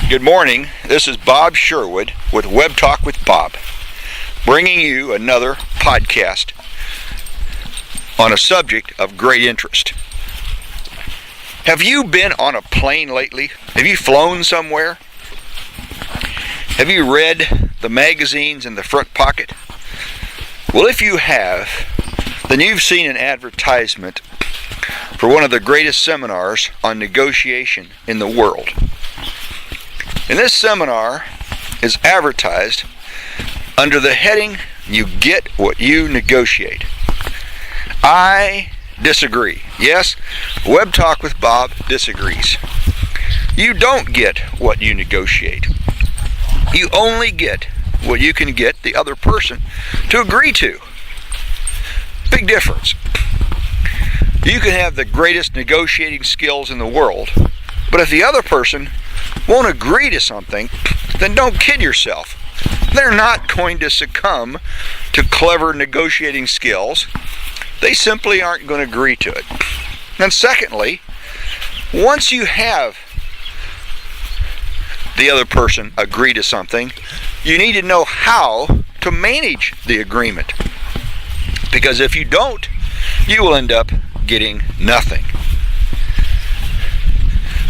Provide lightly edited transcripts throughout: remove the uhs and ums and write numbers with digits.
Good morning, this is Bob Sherwood with Web Talk with Bob, bringing you another podcast on a subject of great interest. Have you been on a plane lately? Have you flown somewhere? Have you read the magazines in the front pocket? Well, if you have, then you've seen an advertisement for one of the greatest seminars on negotiation in the world. And this seminar is advertised under the heading, "You Get What You Negotiate." I disagree. Yes, Web Talk with Bob disagrees. You don't get what you negotiate. You only get what you can get the other person to agree to. Big difference. You can have the greatest negotiating skills in the world, but if the other person won't agree to something, then don't kid yourself. They're not going to succumb to clever negotiating skills. They simply aren't going to agree to it. And secondly, once you have the other person agree to something, you need to know how to manage the agreement. Because if you don't, you will end up getting nothing.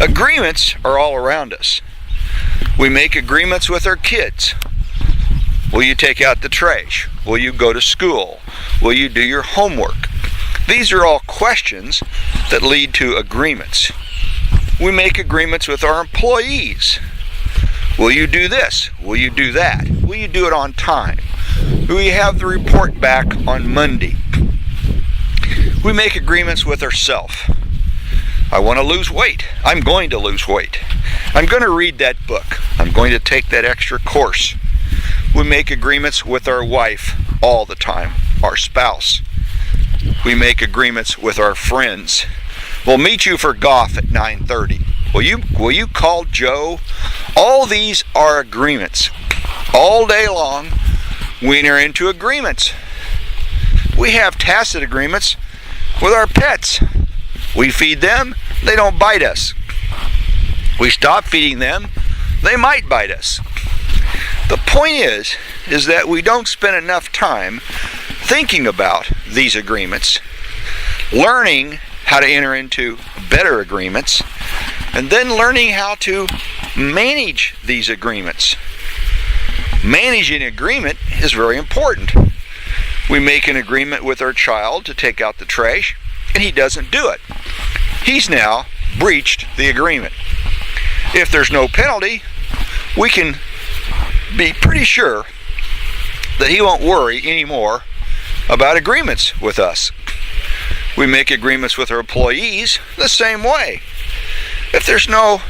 Agreements are all around us. We make agreements with our kids. Will you take out the trash? Will you go to school? Will you do your homework? These are all questions that lead to agreements. We make agreements with our employees. Will you do this? Will you do that? Will you do it on time? Will you have the report back on Monday? We make agreements with ourselves. I want to lose weight. I'm going to lose weight. I'm going to read that book. I'm going to take that extra course. We make agreements with our wife all the time, our spouse. We make agreements with our friends. We'll meet you for golf at 9:30. Will you call Joe? All these are agreements. All day long, we enter into agreements. We have tacit agreements with our pets. We feed them, they don't bite us. We stop feeding them, they might bite us. The point is that we don't spend enough time thinking about these agreements, learning how to enter into better agreements, and then learning how to manage these agreements. Managing an agreement is very important. We make an agreement with our child to take out the trash, and he doesn't do it. He's now breached the agreement. If there's no penalty, we can be pretty sure that he won't worry anymore about agreements with us. We make agreements with our employees the same way. If there's no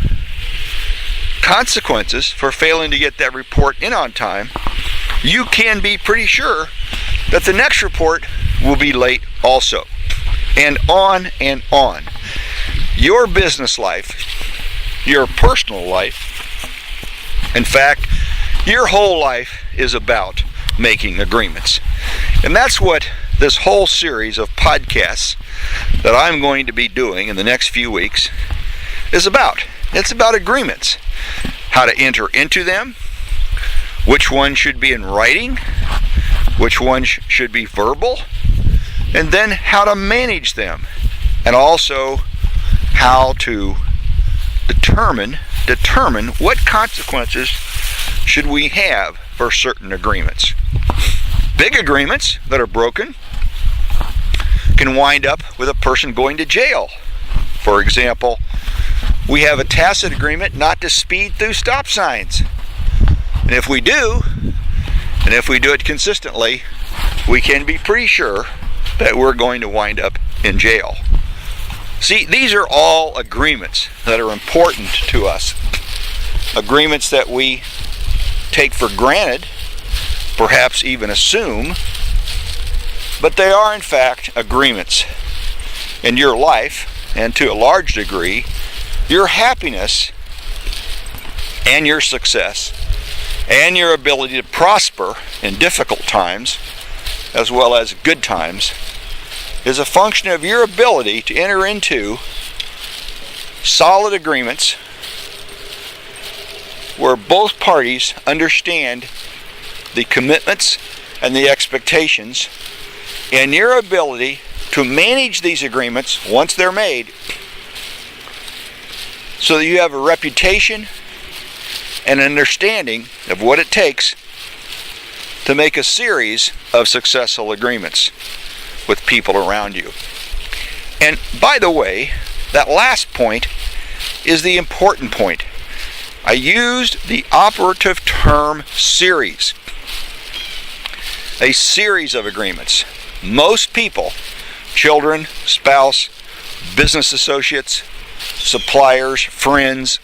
consequences for failing to get that report in on time, you can be pretty sure that the next report will be late also. And on and on. Your business life, your personal life, in fact, your whole life is about making agreements. And that's what this whole series of podcasts that I'm going to be doing in the next few weeks is about. It's about agreements. How to enter into them, which one should be in writing, which one should be verbal, and then how to manage them, and also how to determine what consequences should we have for certain agreements. Big agreements that are broken can wind up with a person going to jail. For example, we have a tacit agreement not to speed through stop signs. And if we do, and if we do it consistently, we can be pretty sure that we're going to wind up in jail. See, these are all agreements that are important to us. Agreements that we take for granted, perhaps even assume, but they are in fact agreements. In your life, and to a large degree, your happiness and your success and your ability to prosper in difficult times as well as good times is a function of your ability to enter into solid agreements where both parties understand the commitments and the expectations, and your ability to manage these agreements once they're made so that you have a reputation and understanding of what it takes to make a series of successful agreements with people around you. And by the way, that last point is the important point. I used the operative term series. A series of agreements. Most people, children, spouse, business associates, suppliers, friends,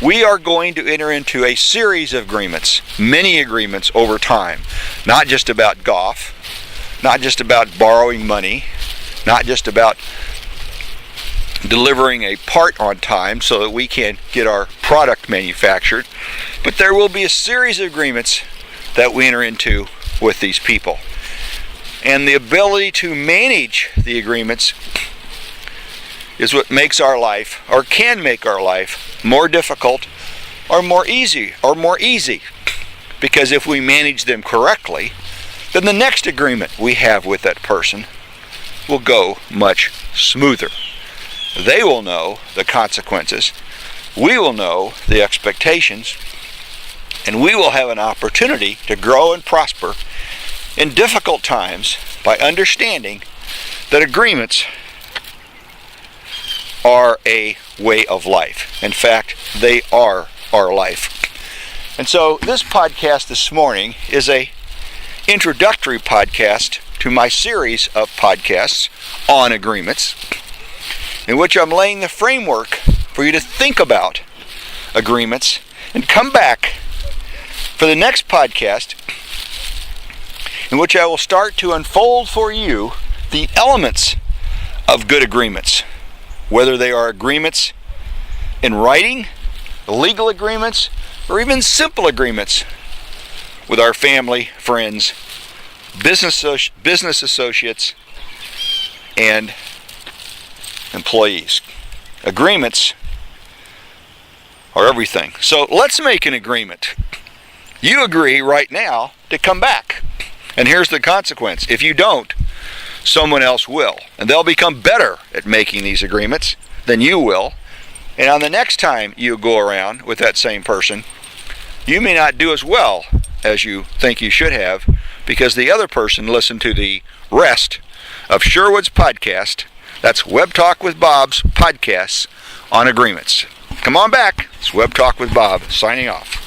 we are going to enter into a series of agreements, many agreements over time. Not just about golf, not just about borrowing money, not just about delivering a part on time so that we can get our product manufactured, but there will be a series of agreements that we enter into with these people. And the ability to manage the agreements is what makes our life, or can make our life, more difficult or more easy. Because if we manage them correctly, then the next agreement we have with that person will go much smoother. They will know the consequences, we will know the expectations, and we will have an opportunity to grow and prosper in difficult times by understanding that agreements are a way of life. In fact, they are our life. And so this podcast this morning is a introductory podcast to my series of podcasts on agreements, in which I'm laying the framework for you to think about agreements and come back for the next podcast, in which I will start to unfold for you the elements of good agreements, whether they are agreements in writing, legal agreements, or even simple agreements with our family, friends, business associates, and employees. Agreements are everything. So let's make an agreement. You agree right now to come back. And here's the consequence. If you don't, someone else will. And they'll become better at making these agreements than you will. And on the next time you go around with that same person, you may not do as well as you think you should have, because the other person listened to the rest of Sherwood's podcast. That's Web Talk with Bob's podcasts on agreements. Come on back. It's Web Talk with Bob, signing off.